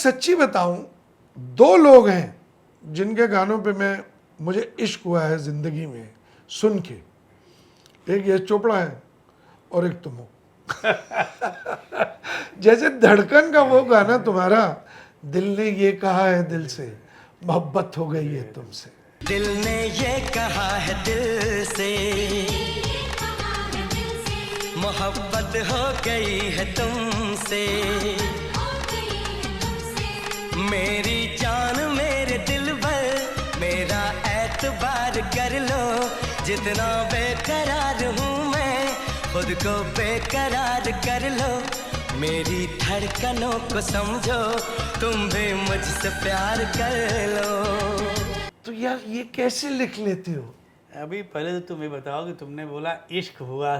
सच्ची बताऊं, दो लोग हैं जिनके गानों पे मुझे इश्क हुआ है जिंदगी में सुन के। एक यश चोपड़ा है और एक तुम हो। जैसे धड़कन का वो गाना तुम्हारा, दिल ने ये कहा है दिल से मोहब्बत हो गई है तुमसे। दिल ने ये कहा है दिल से मोहब्बत हो गई है तुमसे। मेरी जान मेरे दिल पर मेरा एतबार कर लो, जितना बेकरार हूँ मैं खुद को बेकरार कर लो। मेरी धड़कनों को समझो, तुम भी मुझसे प्यार कर लो। तो यार ये कैसे लिख लेते हो? अभी पहले तो तुम्हें बताओ कि तुमने बोला इश्क हुआ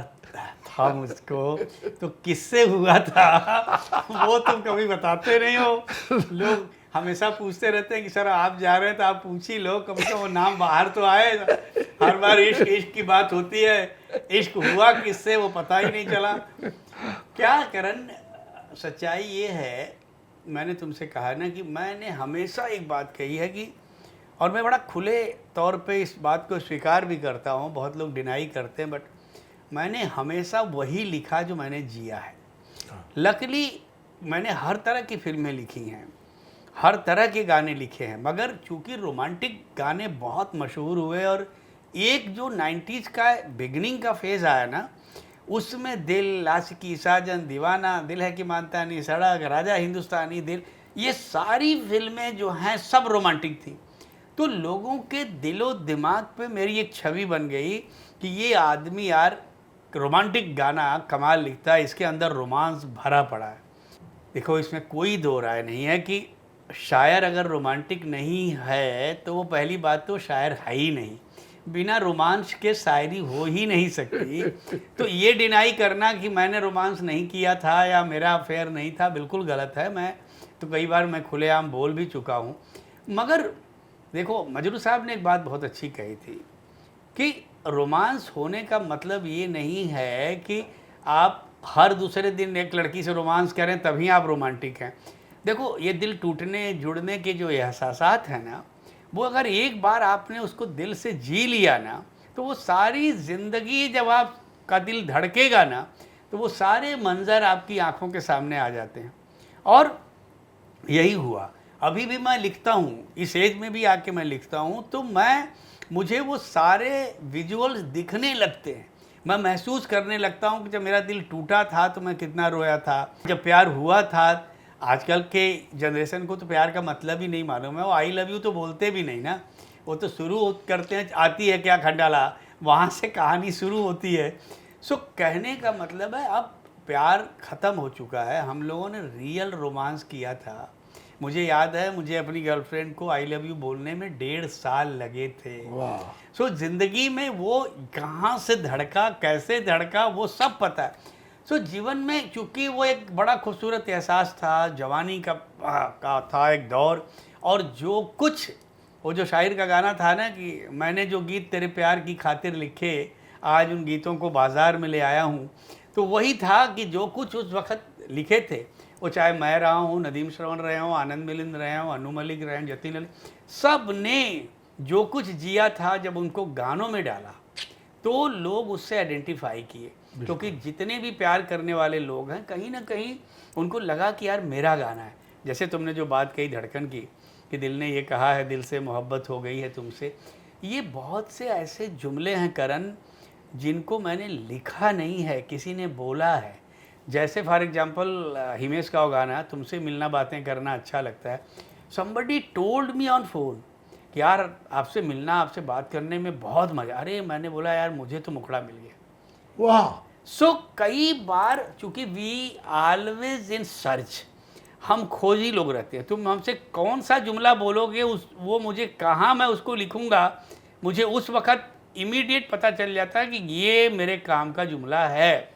था मुझको, तो किससे हुआ था वो तुम कभी बताते नहीं हो। लोग हमेशा पूछते रहते हैं कि सर आप जा रहे हैं तो आप पूछ ही लो, कम से कम वो नाम बाहर तो आए। हर बार इश्क इश्क की बात होती है, इश्क हुआ किससे वो पता ही नहीं चला। क्या करण, सच्चाई ये है, मैंने तुमसे कहा ना कि मैंने हमेशा एक बात कही है कि, और मैं बड़ा खुले तौर पे इस बात को स्वीकार भी करता हूँ, बहुत लोग डिनाई करते हैं, बट मैंने हमेशा वही लिखा जो मैंने जिया है। लकीली मैंने हर तरह की फिल्में लिखी हैं, हर तरह के गाने लिखे हैं, मगर चूँकि रोमांटिक गाने बहुत मशहूर हुए और एक जो 90s का बिगनिंग का फेज़ आया ना, उसमें दिल, आशिकी, साजन, दीवाना, दिल है कि मानता नहीं, सड़क, राजा हिंदुस्तानी, दिल, ये सारी फिल्में जो हैं सब रोमांटिक थी। तो लोगों के दिलो दिमाग पे मेरी एक छवि बन गई कि ये आदमी यार रोमांटिक गाना कमाल लिखता है, इसके अंदर रोमांस भरा पड़ा है। देखो इसमें कोई दो राय नहीं है कि शायर अगर रोमांटिक नहीं है तो वो पहली बात तो शायर है ही नहीं, बिना रोमांस के शायरी हो ही नहीं सकती। तो ये डिनाई करना कि मैंने रोमांस नहीं किया था या मेरा अफेयर नहीं था, बिल्कुल गलत है। मैं तो कई बार मैं खुलेआम बोल भी चुका हूँ। मगर देखो मजरू साहब ने एक बात बहुत अच्छी कही थी कि रोमांस होने का मतलब ये नहीं है कि आप हर दूसरे दिन एक लड़की से रोमांस करें तभी आप रोमांटिक हैं। देखो ये दिल टूटने जुड़ने के जो एहसासात हैं ना, वो अगर एक बार आपने उसको दिल से जी लिया ना, तो वो सारी ज़िंदगी जब आपका दिल धड़केगा ना, तो वो सारे मंज़र आपकी आंखों के सामने आ जाते हैं। और यही हुआ। अभी भी मैं लिखता हूँ, इस एज में भी आके मैं लिखता हूँ, तो मुझे वो सारे विजुअल्स दिखने लगते हैं। मैं महसूस करने लगता हूँ कि जब मेरा दिल टूटा था तो मैं कितना रोया था, जब प्यार हुआ था। आजकल के जनरेशन को तो प्यार का मतलब ही नहीं मालूम है, वो आई लव यू तो बोलते भी नहीं ना, वो तो शुरू करते हैं आती है क्या खंडाला, वहाँ से कहानी शुरू होती है। सो कहने का मतलब है अब प्यार ख़त्म हो चुका है, हम लोगों ने रियल रोमांस किया था। मुझे याद है, मुझे अपनी गर्लफ्रेंड को आई लव यू बोलने में 1.5 साल लगे थे। सो ज़िंदगी में वो कहाँ से धड़का, कैसे धड़का, वो सब पता है। सो जीवन में चूँकि वो एक बड़ा खूबसूरत एहसास था, जवानी का था एक दौर, और जो कुछ वो जो शायर का गाना था ना कि मैंने जो गीत तेरे प्यार की खातिर लिखे, आज उन गीतों को बाज़ार में ले आया हूँ, तो वही था कि जो कुछ उस वक़्त लिखे थे, वो चाहे मैं रहा हूँ, नदीम श्रवण रहे हों, आनंद मिलिंद रहे हों, अनु मलिक रहे हों, जतिन अली, सब ने जो कुछ जिया था जब उनको गानों में डाला तो लोग उससे आइडेंटिफाई किए। क्योंकि जितने भी प्यार करने वाले लोग हैं, कहीं ना कहीं उनको लगा कि यार मेरा गाना है। जैसे तुमने जो बात कही धड़कन की कि दिल ने ये कहा है दिल से मोहब्बत हो गई है तुमसे, ये बहुत से ऐसे जुमले हैं करण जिनको मैंने लिखा नहीं है, किसी ने बोला है। जैसे फॉर एग्जांपल हिमेश का वो गाना तुमसे मिलना बातें करना अच्छा लगता है, somebody told me on phone कि यार आपसे मिलना, आपसे बात करने में बहुत मज़ा। अरे मैंने बोला यार मुझे तो मुखड़ा मिल गया। वाह। सो कई बार चूँकि वी ऑलवेज इन सर्च, हम खोजी लोग रहते हैं। तुम हमसे कौन सा जुमला बोलोगे वो मुझे कहाँ मैं उसको लिखूँगा, मुझे उस वक़्त इमीडिएट पता चल जाता है कि ये मेरे काम का जुमला है।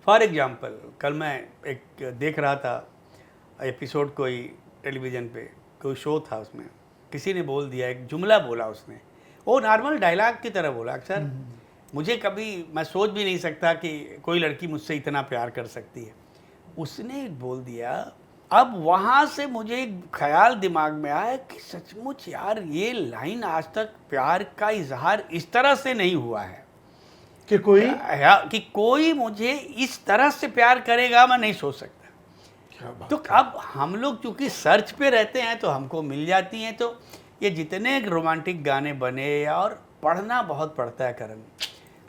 फॉर एग्जांपल कल मैं एक देख रहा था एपिसोड, कोई टेलीविज़न पे कोई शो था, उसमें किसी ने बोल दिया, एक जुमला बोला उसने, वो नॉर्मल डायलॉग की तरह बोला। अक्सर मुझे कभी, मैं सोच भी नहीं सकता कि कोई लड़की मुझसे इतना प्यार कर सकती है। उसने बोल दिया अब वहाँ से मुझे एक ख्याल दिमाग में आया कि सचमुच यार ये लाइन आज तक प्यार का इजहार इस तरह से नहीं हुआ है कि कोई कि कोई मुझे इस तरह से प्यार करेगा, मैं नहीं सोच सकता। क्या बात। तो अब हम लोग चूंकि सर्च पे रहते हैं तो हमको मिल जाती हैं। तो ये जितने रोमांटिक गाने बने, और पढ़ना बहुत पड़ता है करण,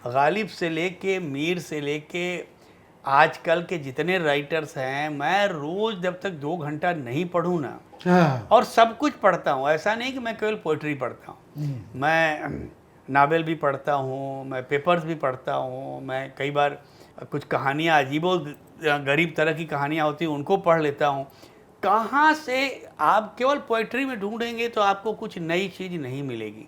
गालिब से लेके मीर से लेके आजकल के जितने राइटर्स हैं, मैं रोज़ जब तक 2 घंटा नहीं पढ़ूँ ना, हाँ, और सब कुछ पढ़ता हूँ, ऐसा नहीं कि मैं केवल पोइट्री पढ़ता हूँ, मैं नावल भी पढ़ता हूँ, मैं पेपर्स भी पढ़ता हूँ, मैं कई बार कुछ कहानियाँ अजीबो गरीब तरह की कहानियाँ होती हैं उनको पढ़ लेता हूँ। कहाँ से आप केवल पोइट्री में ढूंढेंगे तो आपको कुछ नई चीज़ नहीं मिलेगी।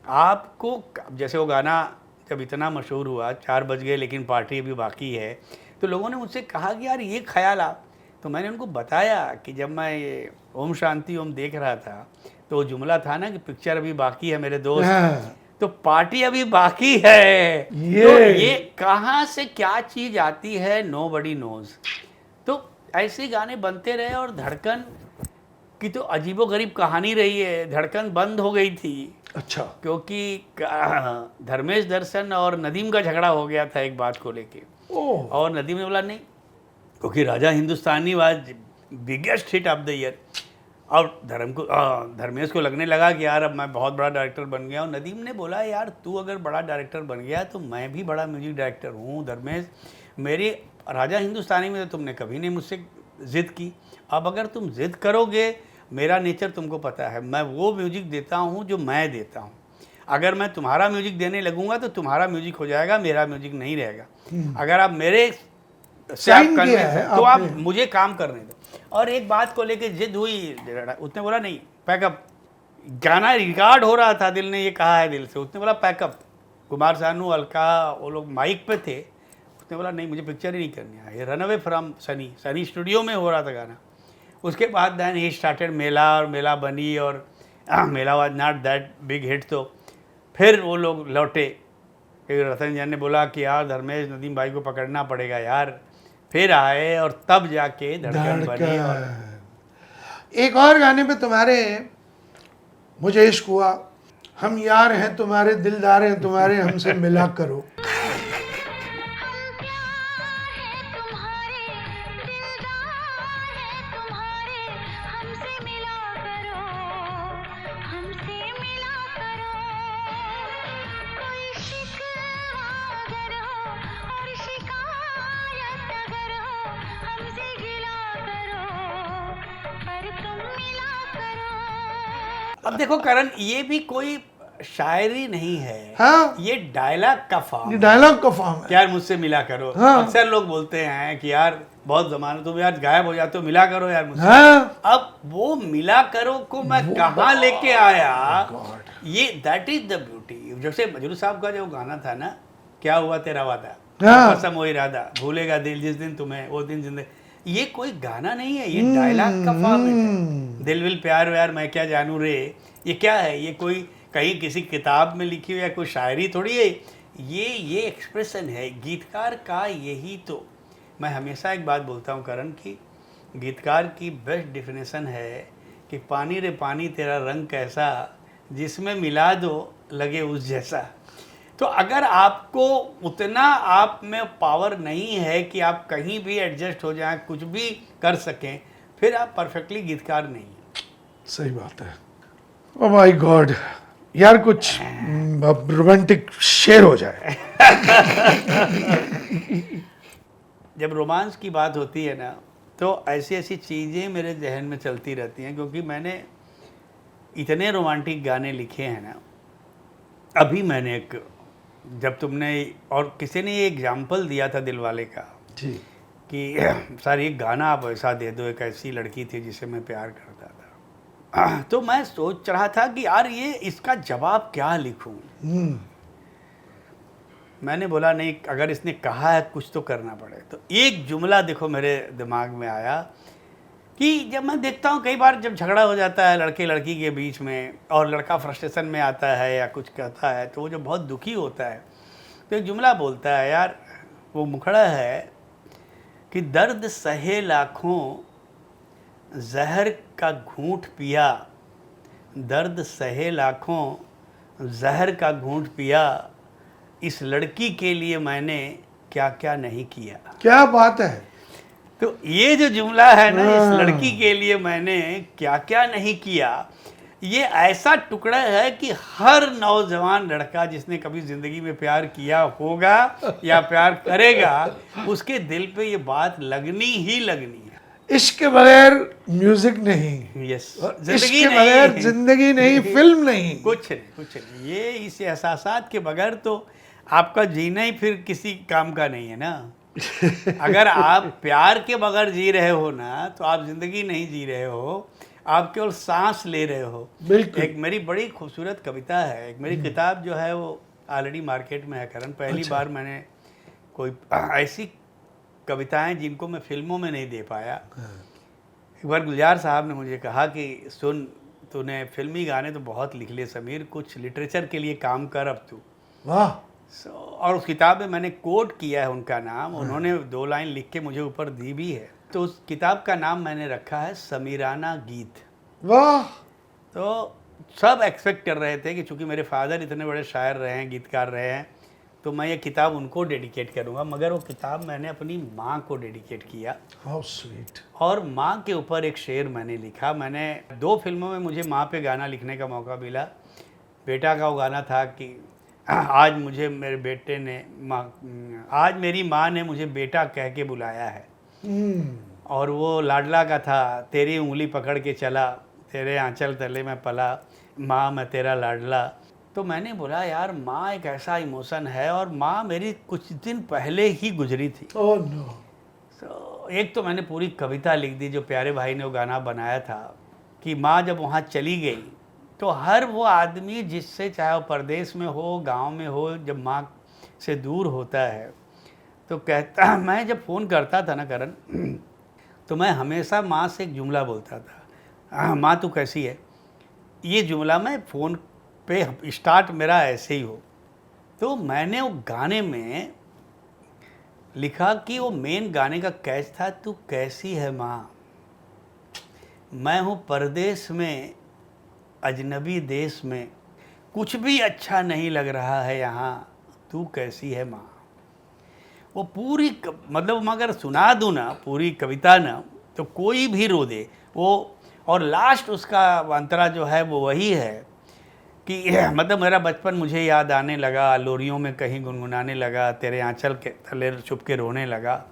आपको जैसे वो गाना जब इतना मशहूर हुआ 4 बज गए लेकिन पार्टी अभी बाकी है, तो लोगों ने मुझसे कहा कि यार ये ख्याल आप, तो मैंने उनको बताया कि जब मैं ये ओम शांति ओम देख रहा था तो वो जुमला था ना कि पिक्चर अभी बाकी है मेरे दोस्त, हाँ, तो पार्टी अभी बाकी है। तो ये कहाँ से क्या चीज़ आती है, नोबडी नोज। तो ऐसे गाने बनते रहे, और धड़कन की तो अजीबोगरीब कहानी रही है। धड़कन बंद हो गई थी अच्छा, क्योंकि धर्मेश दर्शन और नदीम का झगड़ा हो गया था एक बात को लेके, ओह, और नदीम ने बोला नहीं, क्योंकि Raja Hindustani was biggest hit of the year, और धर्मेश को लगने लगा कि यार अब मैं बहुत बड़ा डायरेक्टर बन गया हूँ। नदीम ने बोला यार तू अगर बड़ा डायरेक्टर बन गया तो मैं भी बड़ा म्यूजिक डायरेक्टर हूँ धर्मेश, मेरी राजा हिंदुस्तानी में तो तुमने कभी नहीं मुझसे ज़िद की, अब अगर तुम ज़िद करोगे, मेरा नेचर तुमको पता है, मैं वो म्यूजिक देता हूँ जो मैं देता हूँ। अगर मैं तुम्हारा म्यूजिक देने लगूंगा तो तुम्हारा म्यूजिक हो जाएगा, मेरा म्यूजिक नहीं रहेगा। अगर आप मेरे से आप कन्विंस हैं तो आप मुझे काम करने दो। और एक बात को लेके जिद हुई, उसने बोला नहीं पैकअप, गाना रिकॉर्ड हो रहा था, दिल ने ये कहा है दिल से, उसने बोला पैकअप। कुमार सानू, अलका, वो लोग माइक पे थे, उसने बोला नहीं मुझे पिक्चर ही नहीं करनी है, ये run away from Sunny studio में हो रहा था गाना। उसके बाद दैन ही स्टार्टेड मेला, और मेला बनी, और Mela was not that big hit. तो फिर वो लोग लौटे, रतन जैन ने बोला कि यार धर्मेश नदीम भाई को पकड़ना पड़ेगा यार, फिर आए और तब जाके धड़कन बनी। और एक और गाने पे तुम्हारे मुझे इश्क हुआ, हम यार हैं तुम्हारे दिलदार हैं तुम्हारे हमसे मिला करो। अब देखो करण, ये भी कोई शायरी नहीं है, हाँ, ये डायलॉग का फॉर्म ये डायलॉग का फॉर्म कि है। यार मुझसे मिला करो। हाँ। अक्सर लोग बोलते हैं कि यार बहुत जमाना तुम यार गायब हो जाते हो, मिला करो यार मुझसे। हाँ, अब वो मिला करो को मैं कहाँ लेके आया, God। ये दैट इज द ब्यूटी। जैसे मजरू साहब का जो गाना था ना, क्या हुआ तेरा वादा, हाँ। कसम हो इरादा, भूलेगा दिल जिस दिन तुम्हें वो दिन जिंदगी, ये कोई गाना नहीं है, ये डायलॉग का फॉर्मेट है। दिल विल प्यार व्यार मैं क्या जानू रे, ये क्या है, ये कोई कहीं किसी किताब में लिखी हुई या कोई शायरी थोड़ी है, ये एक्सप्रेशन है गीतकार का। यही तो मैं हमेशा एक बात बोलता हूँ करण की, गीतकार की बेस्ट डेफिनेशन है कि पानी रे पानी तेरा रंग कैसा, जिसमें मिला दो लगे उस जैसा। तो अगर आपको उतना आप में पावर नहीं है कि आप कहीं भी एडजस्ट हो जाएं, कुछ भी कर सकें, फिर आप परफेक्टली गीतकार नहीं हैं। सही बात है। ओ माय गॉड यार, कुछ रोमांटिक शेर हो जाए। जब रोमांस की बात होती है ना, तो ऐसी ऐसी चीज़ें मेरे जहन में चलती रहती हैं, क्योंकि मैंने इतने रोमांटिक गाने लिखे हैं ना। अभी मैंने एक, जब तुमने और किसी ने ये एग्जाम्पल दिया था दिलवाले का जी, कि सर एक गाना आप ऐसा दे दो, एक ऐसी लड़की थी जिसे मैं प्यार करता था, तो मैं सोच रहा था कि यार ये इसका जवाब क्या लिखूं। मैंने बोला नहीं, अगर इसने कहा है कुछ तो करना पड़े। तो एक जुमला देखो मेरे दिमाग में आया कि जब मैं देखता हूँ कई बार जब झगड़ा हो जाता है लड़के लड़की के बीच में, और लड़का फ्रस्ट्रेशन में आता है या कुछ कहता है, तो वो जो बहुत दुखी होता है तो एक जुमला बोलता है, यार वो मुखड़ा है कि दर्द सहे लाखों जहर का घूंट पिया, दर्द सहे लाखों, जहर का घूंट पिया, इस लड़की के लिए मैंने क्या क्या नहीं किया। क्या बात है। तो ये जो जुमला है ना, इस हाँ। लड़की के लिए मैंने क्या क्या नहीं किया, ये ऐसा टुकड़ा है कि हर नौजवान लड़का जिसने कभी जिंदगी में प्यार किया होगा या प्यार करेगा, उसके दिल पे ये बात लगनी ही लगनी है। इश्क के बगैर म्यूजिक नहीं, यस, और इश्क जिंदगी के बगैर नहीं, जिंदगी नहीं, फिल्म नहीं। कुछ नहीं। ये इस एहसासात के बगैर तो आपका जीना ही फिर किसी काम का नहीं है ना। अगर आप प्यार के बगैर जी रहे हो ना, तो आप जिंदगी नहीं जी रहे हो, आप केवल सांस ले रहे हो। बिल्कुल। एक मेरी बड़ी खूबसूरत कविता है, एक मेरी किताब जो है वो ऑलरेडी मार्केट में है करण। पहली अच्छा। बार मैंने कोई ऐसी कविताएं जिनको मैं फिल्मों में नहीं दे पाया। एक बार गुलजार साहब ने मुझे कहा कि सुन, तूने फिल्मी गाने तो बहुत लिख लिए समीर, कुछ लिटरेचर के लिए काम कर अब तू। वाह। और उस किताब में मैंने कोट किया है उनका नाम, उन्होंने 2 लाइन लिख के मुझे ऊपर दी भी है। तो उस किताब का नाम मैंने रखा है समीराना गीत। वाह। तो सब एक्सपेक्ट कर रहे थे कि चूंकि मेरे फादर इतने बड़े शायर रहे हैं, गीतकार रहे हैं, तो मैं ये किताब उनको डेडिकेट करूँगा, मगर वो किताब मैंने अपनी माँ को डेडिकेट किया। How sweet. और माँ के ऊपर एक शेर मैंने लिखा। मैंने 2 फिल्मों में मुझे माँ पे गाना लिखने का मौका मिला। बेटा का वो गाना था कि आज मुझे मेरे बेटे ने आज मेरी माँ ने मुझे बेटा कह के बुलाया है। और वो लाडला का था, तेरी उंगली पकड़ के चला, तेरे आंचल तले में पला, माँ मैं तेरा लाडला। तो मैंने बोला यार, माँ एक ऐसा इमोशन है, और माँ मेरी कुछ दिन पहले ही गुजरी थी। Oh no. तो एक तो मैंने पूरी कविता लिख दी, जो प्यारे भाई ने वो गाना बनाया था, कि माँ जब वहाँ चली गई तो हर वो आदमी जिससे, चाहे वो परदेश में हो, गांव में हो, जब माँ से दूर होता है तो कहता, मैं जब फ़ोन करता था ना करण, तो मैं हमेशा माँ से एक जुमला बोलता था, माँ तू कैसी है। ये जुमला मैं फ़ोन पे स्टार्ट मेरा ऐसे ही हो। तो मैंने वो गाने में लिखा कि वो मेन गाने का कैच था, तू कैसी है माँ, मैं हूँ परदेश में, अजनबी देश में, कुछ भी अच्छा नहीं लग रहा है यहाँ, तू कैसी है माँ। वो पूरी मतलब मैं अगर सुना दूँ ना पूरी कविता ना, तो कोई भी रो दे वो। और लास्ट उसका अंतरा जो है वो वही है कि मतलब मेरा बचपन मुझे याद आने लगा, लोरियों में कहीं गुनगुनाने लगा, तेरे आंचल के तले छुप के रोने लगा।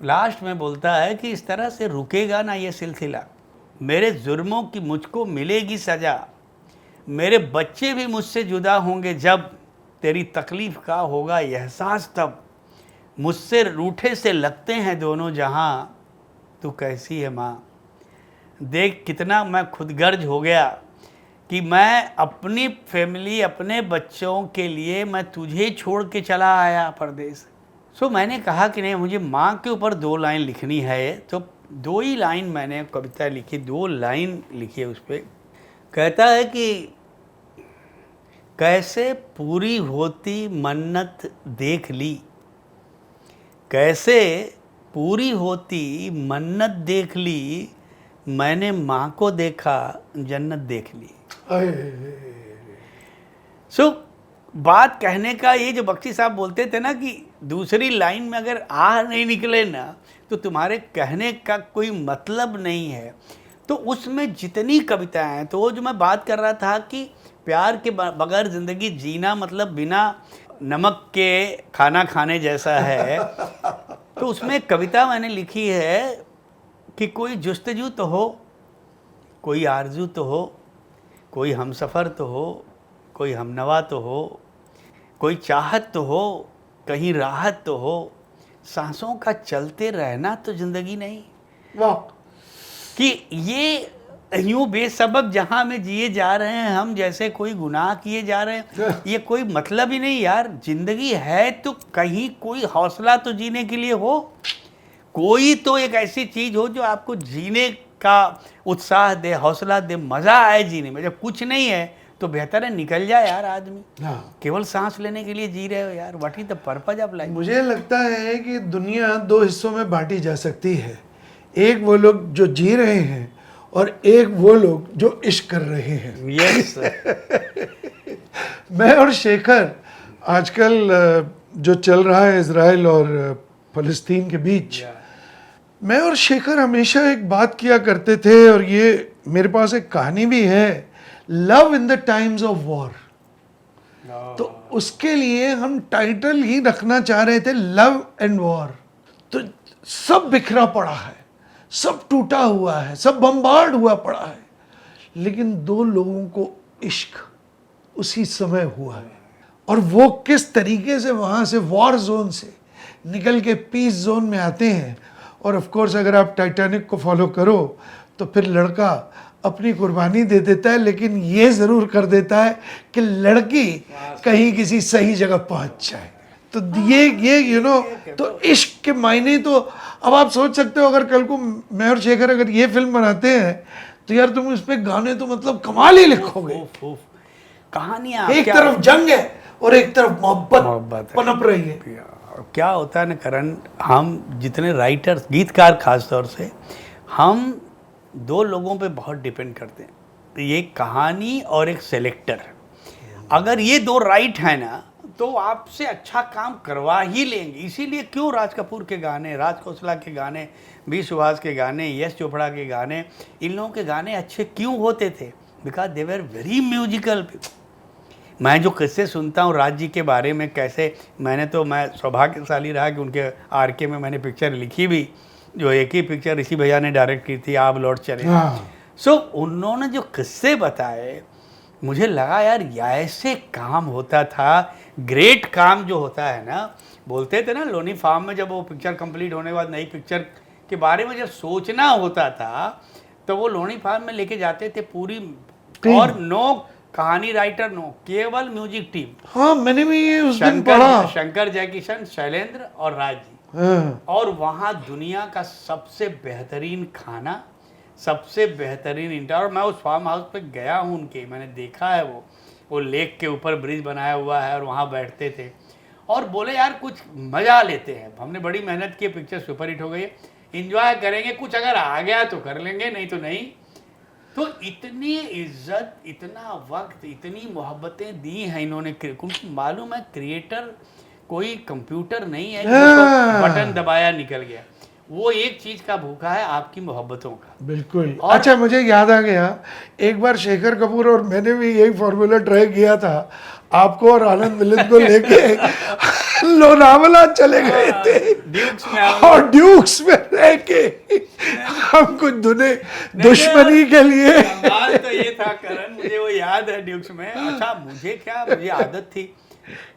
लास्ट में बोलता है कि इस तरह से रुकेगा ना ये सिलसिला, मेरे जुर्मों की मुझको मिलेगी सज़ा, मेरे बच्चे भी मुझसे जुदा होंगे जब, तेरी तकलीफ़ का होगा एहसास तब, मुझसे रूठे से लगते हैं दोनों जहां, तू कैसी है माँ। देख कितना मैं खुदगर्ज हो गया कि मैं अपनी फैमिली, अपने बच्चों के लिए मैं तुझे छोड़ के चला आया परदेश। सो मैंने कहा कि नहीं, मुझे माँ के ऊपर 2 लाइन लिखनी है, तो 2 ही लाइन मैंने कविता लिखी, 2 लाइन लिखी है उस पर। कहता है कि कैसे पूरी होती मन्नत देख ली, कैसे पूरी होती मन्नत देख ली, मैंने माँ को देखा जन्नत देख ली। सो बात कहने का ये जो बख्शी साहब बोलते थे ना कि दूसरी लाइन में अगर आ नहीं निकले ना तो तुम्हारे कहने का कोई मतलब नहीं है। तो उसमें जितनी कविताएं हैं, तो वो जो मैं बात कर रहा था कि प्यार के बगैर ज़िंदगी जीना मतलब बिना नमक के खाना खाने जैसा है। तो उसमें कविता मैंने लिखी है कि कोई जुस्तजू तो हो, कोई आरजू तो हो, कोई हमसफ़र तो हो, कोई हमनवा तो हो, कोई चाहत तो हो, कहीं राहत तो हो, सांसों का चलते रहना तो ज़िंदगी नहीं। वाह। कि ये यूँ बेसबब जहाँ में जिए जा रहे हैं हम, जैसे कोई गुनाह किए जा रहे हैं, ये कोई मतलब ही नहीं यार। ज़िंदगी है तो कहीं कोई हौसला तो जीने के लिए हो, कोई तो एक ऐसी चीज़ हो जो आपको जीने का उत्साह दे, हौसला दे, मज़ा आए जीने में। जब कुछ नहीं है तो बेहतर है निकल जाए यार आदमी। हाँ। केवल सांस लेने के लिए जी रहे हो यार, what is the purpose of life. मुझे लगता है कि दुनिया 2 हिस्सों में बांटी जा सकती है। एक वो लोग जो जी रहे हैं और एक वो लोग जो इश्क कर रहे हैं। यस मैं और शेखर आजकल जो चल रहा है इजराइल और फलस्तीन के बीच, मैं और शेखर हमेशा एक बात किया करते थे, और ये मेरे पास एक कहानी भी है, love in the times of war. तो उसके लिए हम टाइटल ही रखना चाह रहे थे, लव एंड वॉर। तो सब बिखरा पड़ा है, सब टूटा हुआ है, सब बम्बार्ड हुआ पड़ा है, लेकिन दो लोगों को इश्क उसी समय हुआ है। और वो किस तरीके से वहाँ से वॉर जोन से निकल के पीस जोन में आते हैं। और ऑफ कोर्स अगर आप टाइटैनिक को फॉलो करो तो फिर लड़का अपनी कुर्बानी दे देता है, लेकिन ये ज़रूर कर देता है कि लड़की कहीं किसी सही जगह पहुंच जाए। तो ये यू नो, तो इश्क के मायने तो अब आप सोच सकते हो, अगर कल को मैं और शेखर अगर ये फिल्म बनाते हैं तो यार तुम इस पे गाने तो मतलब कमाल ही लिखोगे। कहानियां एक तरफ जंग है और एक तरफ मोहब्बत मोहब्बत है। पनप रही है। क्या होता है ना करण, हम जितने राइटर्स, गीतकार खास तौर से, हम दो लोगों पे बहुत डिपेंड करते हैं, ये कहानी और एक सेलेक्टर। अगर ये दो राइट है ना तो आपसे अच्छा काम करवा ही लेंगे। इसीलिए क्यों राज कपूर के गाने, राज खोसला के गाने, बी सुहास के गाने, यश चोपड़ा के गाने, इन लोगों के गाने अच्छे क्यों होते थे? Because they were very musical. मैं जो किस्से सुनता हूँ राज जी के बारे में, कैसे मैं सौभाग्यशाली रहा कि उनके आरके में मैंने पिक्चर लिखी भी, जो एक ही पिक्चर ऋषि भैया ने डायरेक्ट की थी, आप लौट चले। सो उन्होंने जो किस्से बताए, मुझे लगा यार ऐसे काम होता था। ग्रेट काम जो होता है ना, बोलते थे ना लोनी फार्म में, जब वो पिक्चर कंप्लीट होने के बाद नई पिक्चर के बारे में जब सोचना होता था तो वो लोनी फार्म में लेके जाते थे पूरी, और नो कहानी राइटर, नो, केवल म्यूजिक टीम। हाँ, मैंने भी ये उस दिन पढ़ा। शंकर जयकिशन, शैलेंद्र और राज जी। और वहाँ दुनिया का सबसे बेहतरीन खाना, सबसे बेहतरीन इंटर। और मैं उस फार्म हाउस पे गया हूँ उनके, मैंने देखा है वो लेक के ऊपर ब्रिज बनाया हुआ है और वहाँ बैठते थे और बोले यार कुछ मज़ा लेते हैं, हमने बड़ी मेहनत की, पिक्चर सुपर हिट हो गई, इंजॉय करेंगे, कुछ अगर आ गया तो कर लेंगे, नहीं तो नहीं। तो इतनी इज्जत, इतना वक्त, इतनी मोहब्बतें दी हैं इन्होंने, क्योंकि मालूम है क्रिएटर कोई कंप्यूटर नहीं है जिसको बटन दबाया निकल गया। वो एक चीज का भूखा है, आपकी मोहब्बतों का। बिल्कुल। अच्छा, मुझे याद आ गया, एक बार शेखर कपूर और मैंने भी यही फॉर्मूला ट्राई किया था, आपको और आनंद मिलिंद को लेके लोनावला चले गए थे ड्यूक्स में, और ड्यूक्स में रह के हम कुछ दुश्मनी के लिए। सवाल तो ये था करण, मुझे वो याद है ड्यूक्स में। अच्छा, मुझे आदत थी,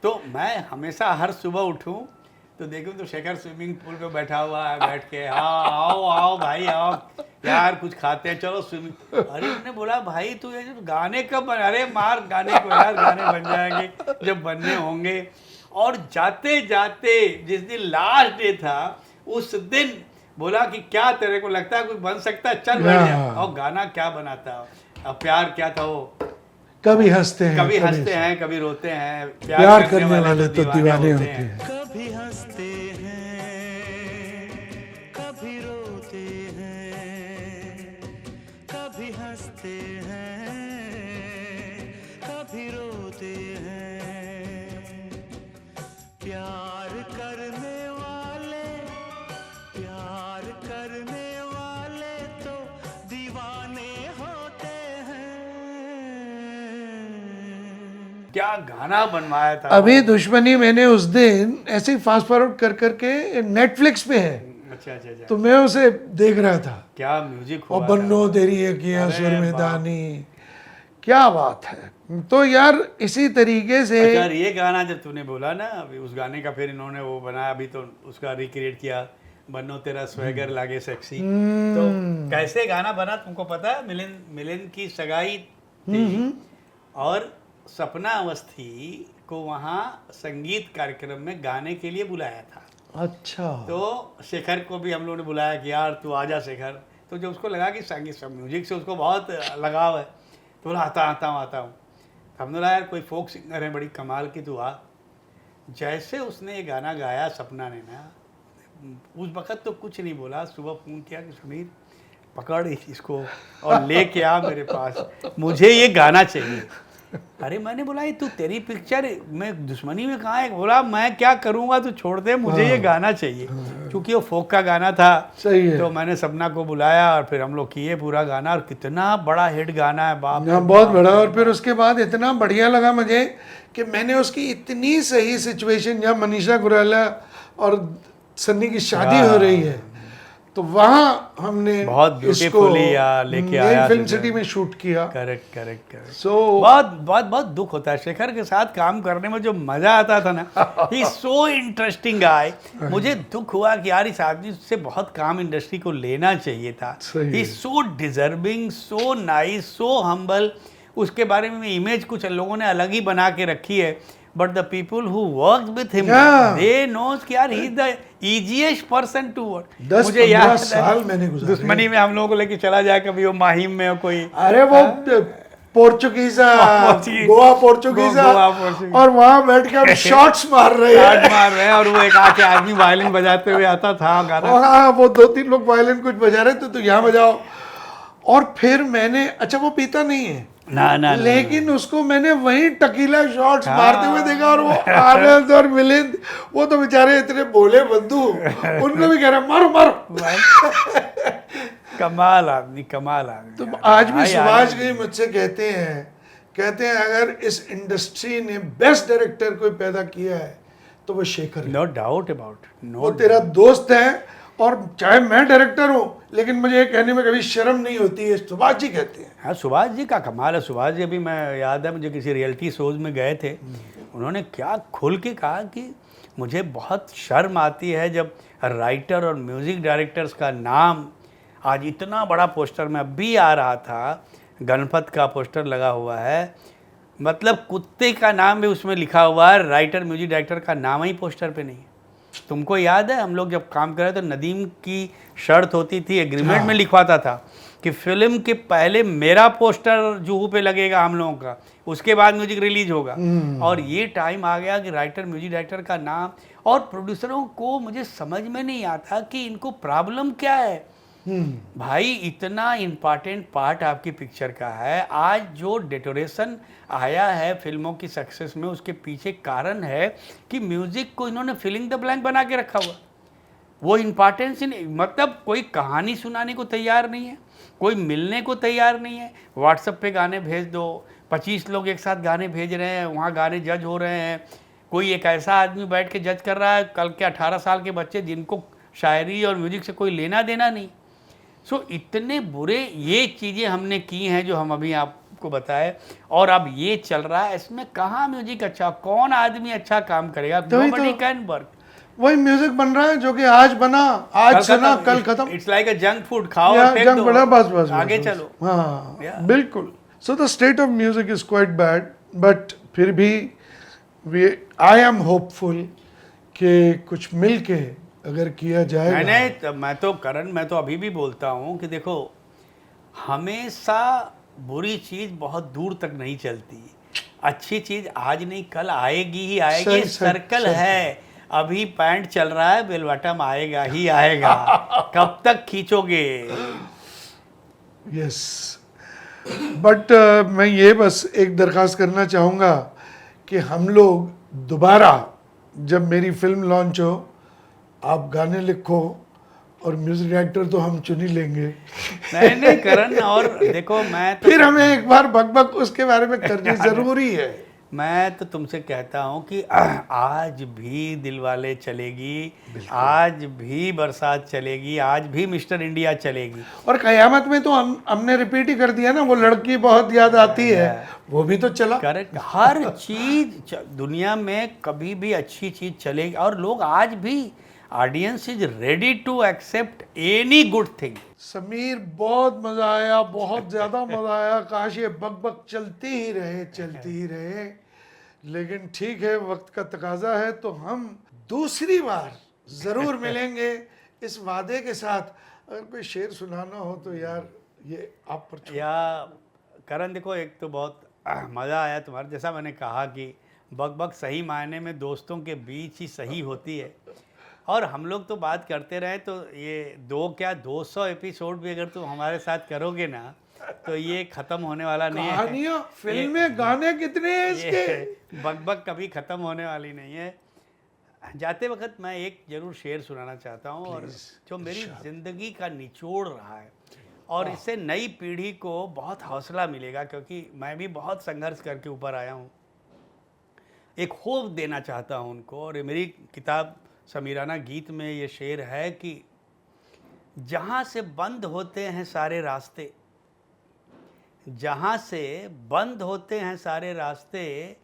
तो मैं हमेशा हर सुबह उठूं तो देखूं तो शेखर स्विमिंग पूल पे बैठा हुआ है, बैठ के, हाँ आओ आओ भाई आओ यार कुछ खाते हैं, चलो स्विमिंग। अरे उन्होंने बोला भाई तू ये गाने कब बन, अरे मार गाने को यार, गाने बन जाएंगे जब बनने होंगे। और जाते जाते जिस दिन लास्ट डे था उस दिन बोला कि क्या तेरे को लगता है कुछ बन सकता है, चल बैठ जा। और गाना क्या बनाता, अब प्यार क्या था वो, कभी हंसते हैं, कभी रोते हैं, प्यार करने वाले तो दीवाने होते हैं। कभी हंसते हैं, कभी रोते हैं, कभी हंसते हैं, कभी रोते हैं। प्यार करने वाले, प्यार करने वाले तो दीवाने होते हैं। क्या गाना बनवाया था। अभी दुश्मनी मैंने उस दिन ऐसे ही फास्ट फॉरवर्ड कर करके नेटफ्लिक्स पे है, अच्छा अच्छा अच्छा, तो मैं उसे देख रहा था। क्या म्यूजिक और हुआ बन्नो तेरी अखियां सुर में दानी, क्या बात है। तो यार इसी तरीके से, अच्छा, ये गाना जब तूने बोला ना, अभी उस गाने का फिर इन्होंने वो बनाया, अभी तो उसका रिक्रिएट किया, बन्नो तेरा स्वैगर लागे सेक्सी। तो कैसे गाना बना तुमको पता है? मिलिंद की सगाई थी और सपना अवस्थी को वहाँ संगीत कार्यक्रम में गाने के लिए बुलाया था। अच्छा, तो शेखर को भी हम लोगों ने बुलाया कि यार तू आजा शेखर। तो जब उसको लगा कि संगीत, सब म्यूजिक से उसको बहुत लगाव है, तो बोला आता हूँ। हमने बोला यार कोई फोक सिंगर है बड़ी कमाल की, तू आ। जैसे उसने ये गाना गाया सपना ने ना, उस वक्त तो कुछ नहीं बोला, सुबह फ़ोन किया कि सुनील पकड़ इसको और लेके आ मेरे पास, मुझे ये गाना चाहिए। अरे मैंने बोला ये तू तेरी पिक्चर मैं दुश्मनी में कहाँ है? बोला मैं क्या करूँगा, तू छोड़ दे, मुझे ये गाना चाहिए। क्योंकि वो फोक का गाना था, सही है। तो मैंने सपना को बुलाया और फिर हम लोग किए पूरा गाना, और कितना बड़ा हिट गाना है बाप रे हाँ, बहुत बड़ा। और फिर उसके बाद इतना बढ़िया लगा मुझे कि मैंने उसकी इतनी सही सिचुएशन, जहाँ मनीषा गुराला और सन्नी की शादी हो रही है, तो वहाँ हमने बहुत beautifully लेके आया फिल्म तुझे। सिटी में शूट किया। Correct correct correct. सो बहुत बहुत बहुत दुख होता है शेखर के साथ काम करने में, जो मजा आता था ना, ही सो इंटरेस्टिंग गाय। मुझे दुख हुआ कि यार इस आदमी से बहुत काम इंडस्ट्री को लेना चाहिए था। सही ही है। So deserving, so nice, so humble. उसके बारे में इमेज कुछ लोगों ने अलग ही बना के रखी है, but the people who work with him Yeah. They knows कि यार he is the easiest person to work. 10-15 साल मैंने गुजारे। दुश्मनी में हम लोगों को लेके चला जाए, कभी वो माहिम में हो कोई, अरे वो पोर्चुगीजा, पोर्चुगीज, गोवा पोर्चुगीजा, गोवा पोर्चुगीज। और वहां बैठ के हम शॉट्स मार रहे हैं। कार्ड मार रहे हैं, और वो एक आके आदमी वायलिन बजाते हुए आता था गाना। और हाँ, वो 2-3 लोग वायलिन कुछ बजा रहे थे, तो यहाँ बजाओ। और फिर मैंने, अच्छा वो पीता नहीं है ना ना लेकिन उसको मैंने वहीं टकीला शॉट्स हाँ। मारते हुए देखा। और वो आनंद और मिलिंद, वो तो बेचारे इतने भोले बंधु, उनको भी कह रहा मारो मारो। कमाल आदमी, कमाल आदमी। तो आज भी सुभाष जी मुझसे कहते हैं अगर इस इंडस्ट्री ने बेस्ट डायरेक्टर कोई पैदा किया है तो वो शेखर है। नो डाउट अबाउट, वो नो। तेरा दोस्त है, और चाहे मैं डायरेक्टर हूँ, लेकिन मुझे ये कहने में कभी शर्म नहीं होती है, सुभाष जी कहते हैं। हाँ, सुभाष जी का कमाल है। सुभाष जी, अभी मैं याद है मुझे किसी रियलिटी शोज में गए थे, उन्होंने क्या खुल के कहा कि मुझे बहुत शर्म आती है जब राइटर और म्यूज़िक डायरेक्टर्स का नाम, आज इतना बड़ा पोस्टर में अभी आ रहा था, गणपत का पोस्टर लगा हुआ है, मतलब कुत्ते का नाम भी उसमें लिखा हुआ है, राइटर म्यूजिक डायरेक्टर का नाम ही पोस्टर पे नहीं है। तुमको याद है हम लोग जब काम कर रहे थे तो नदीम की शर्त होती थी, एग्रीमेंट में लिखवाता था कि फिल्म के पहले मेरा पोस्टर जुहू पे लगेगा हम लोगों का, उसके बाद म्यूजिक रिलीज होगा। और ये टाइम आ गया कि राइटर म्यूजिक डायरेक्टर का नाम, और प्रोड्यूसरों को मुझे समझ में नहीं आता कि इनको प्रॉब्लम क्या है। भाई इतना इम्पॉर्टेंट पार्ट आपकी पिक्चर का है, आज जो डेकोरेशन आया है फिल्मों की सक्सेस में, उसके पीछे कारण है कि म्यूजिक को इन्होंने फिलिंग द ब्लैंक बना के रखा हुआ। वो इम्पॉर्टेंस ही नहीं, मतलब कोई कहानी सुनाने को तैयार नहीं है, कोई मिलने को तैयार नहीं है। व्हाट्सएप पे गाने भेज दो, 25 लोग एक साथ गाने भेज रहे हैं, वहाँ गाने जज हो रहे हैं। कोई एक ऐसा आदमी बैठ के जज कर रहा है, कल के 18 साल के बच्चे जिनको शायरी और म्यूजिक से कोई लेना देना नहीं। सो इतने बुरे ये चीज़ें हमने की हैं जो हम अभी आपको बताए, और अब ये चल रहा है, इसमें कहाँ म्यूजिक अच्छा, कौन आदमी अच्छा काम करेगा? Nobody can work. वही म्यूजिक बन रहा है जो कि आज बना, आज सुना, कल खत्म। It's like a junk food, खाओ और फेंक जंक दो, बड़ा, बस आगे बस। चलो। हाँ Yeah. बिल्कुल। So the state of music is quite bad, but फिर भी आई एम होपफुल कि कुछ मिल के अगर किया जाएगा। मैं तो करण, मैं तो अभी भी बोलता हूँ कि देखो, हमेशा बुरी चीज़ बहुत दूर तक नहीं चलती, अच्छी चीज़ आज नहीं कल आएगी ही आएगी। सही, सर्कल सही। है, अभी पैंट चल रहा है, बेल बॉटम आएगा ही आएगा। कब तक खींचोगे? यस, बट मैं ये बस एक दरख्वास्त करना चाहूँगा कि हम लोग दोबारा जब मेरी फिल्म लॉन्च हो, आप गाने लिखो और म्यूजिक डायरेक्टर तो हम चुन ही लेंगे। नहीं करण, और देखो मैं तो फिर हमें एक बार बक उसके बारे में करनी जरूरी है। मैं तो तुमसे कहता हूँ कि आज भी दिलवाले चलेगी, आज भी बरसात चलेगी, आज भी मिस्टर इंडिया चलेगी। और कयामत में तो हमने रिपीट ही कर दिया ना, वो लड़की बहुत याद आती है, वो भी तो चला। करेक्ट, हर चीज दुनिया में कभी भी अच्छी चीज चलेगी, और लोग आज भी, audience is ready to accept any good thing. Sameer, बहुत मजा आया, बहुत ज्यादा मजा आया। काश ये बक चलती ही रहे, लेकिन ठीक है, वक्त का तकाजा है, तो हम दूसरी बार जरूर मिलेंगे इस वादे के साथ। अगर कोई शेर सुनाना हो तो यार ये आप पर या करण, देखो एक तो बहुत मज़ा आया तुम्हारा, जैसा मैंने कहा कि बक सही मायने में दोस्तों के बीच ही सही होती है। और हम लोग तो बात करते रहे तो ये 200 एपिसोड भी अगर तुम हमारे साथ करोगे ना तो ये खत्म होने वाला नहीं है। कहानियां, फिल्में, गाने कितने हैं इसके। ये बकबक कभी खत्म होने वाली नहीं है। जाते वक्त मैं एक जरूर शेर सुनाना चाहता हूँ और जो मेरी ज़िंदगी का निचोड़ रहा है और इससे नई पीढ़ी को बहुत हौसला मिलेगा, क्योंकि मैं भी बहुत संघर्ष करके ऊपर आया हूँ। एक होप देना चाहता हूँ उनको। और ये मेरी किताब समीराना गीत में ये शेर है कि जहाँ से बंद होते हैं सारे रास्ते, जहाँ से बंद होते हैं सारे रास्ते,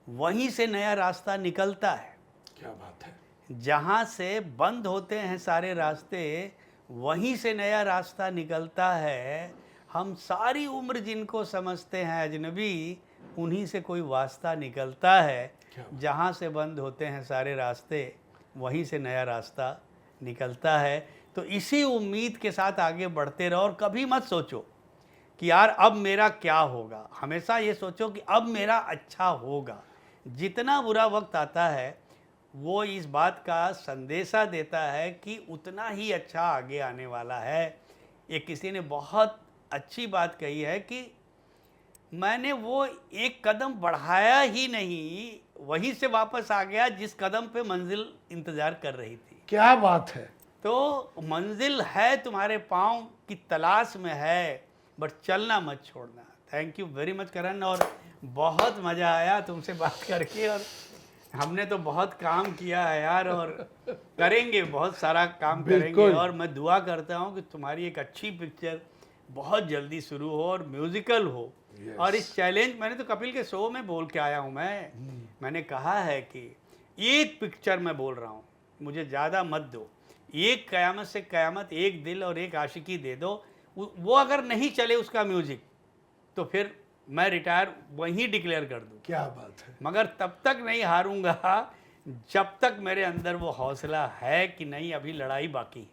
वहीं से नया रास्ता निकलता है। क्या बात है। जहाँ से बंद होते हैं सारे रास्ते, वहीं से नया रास्ता निकलता है। हम सारी उम्र जिनको समझते हैं अजनबी, उन्हीं से कोई वास्ता निकलता है। जहाँ से बंद होते हैं सारे रास्ते, वहीं से नया रास्ता निकलता है। तो इसी उम्मीद के साथ आगे बढ़ते रहो और कभी मत सोचो कि यार अब मेरा क्या होगा। हमेशा ये सोचो कि अब मेरा अच्छा होगा। जितना बुरा वक्त आता है वो इस बात का संदेशा देता है कि उतना ही अच्छा आगे आने वाला है। एक किसी ने बहुत अच्छी बात कही है कि मैंने वो एक कदम बढ़ाया ही नहीं, वहीं से वापस आ गया जिस कदम पे मंजिल इंतज़ार कर रही थी। क्या बात है। तो मंजिल है, तुम्हारे पाँव की तलाश में है, बट चलना मत छोड़ना। थैंक यू वेरी मच करण, और बहुत मज़ा आया तुमसे बात करके। और हमने तो बहुत काम किया है यार, और करेंगे, बहुत सारा काम करेंगे। और मैं दुआ करता हूँ कि तुम्हारी एक अच्छी पिक्चर बहुत जल्दी शुरू हो और म्यूजिकल हो। और इस चैलेंज, मैंने तो कपिल के शो में बोल के आया हूँ। मैंने कहा है कि एक पिक्चर मैं बोल रहा हूँ, मुझे ज़्यादा मत दो, एक क़यामत से क़यामत, एक दिल और एक आशिकी दे दो। वो अगर नहीं चले उसका म्यूजिक तो फिर मैं रिटायर वहीं डिक्लेयर कर दूँ। क्या बात है। मगर तब तक नहीं हारूंगा जब तक मेरे अंदर वो हौसला है कि नहीं, अभी लड़ाई बाकी है।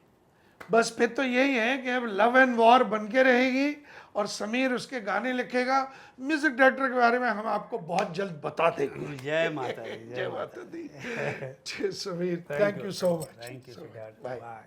बस फिर तो यही है कि अब लव एंड वॉर बन के रहेगी और समीर उसके गाने लिखेगा। म्यूजिक डायरेक्टर के बारे में हम आपको बहुत जल्द बता देंगे। जय माता दी, जय माता दी। जय Sameer, thank you so much. Thank you Siddharth, bye. Bye.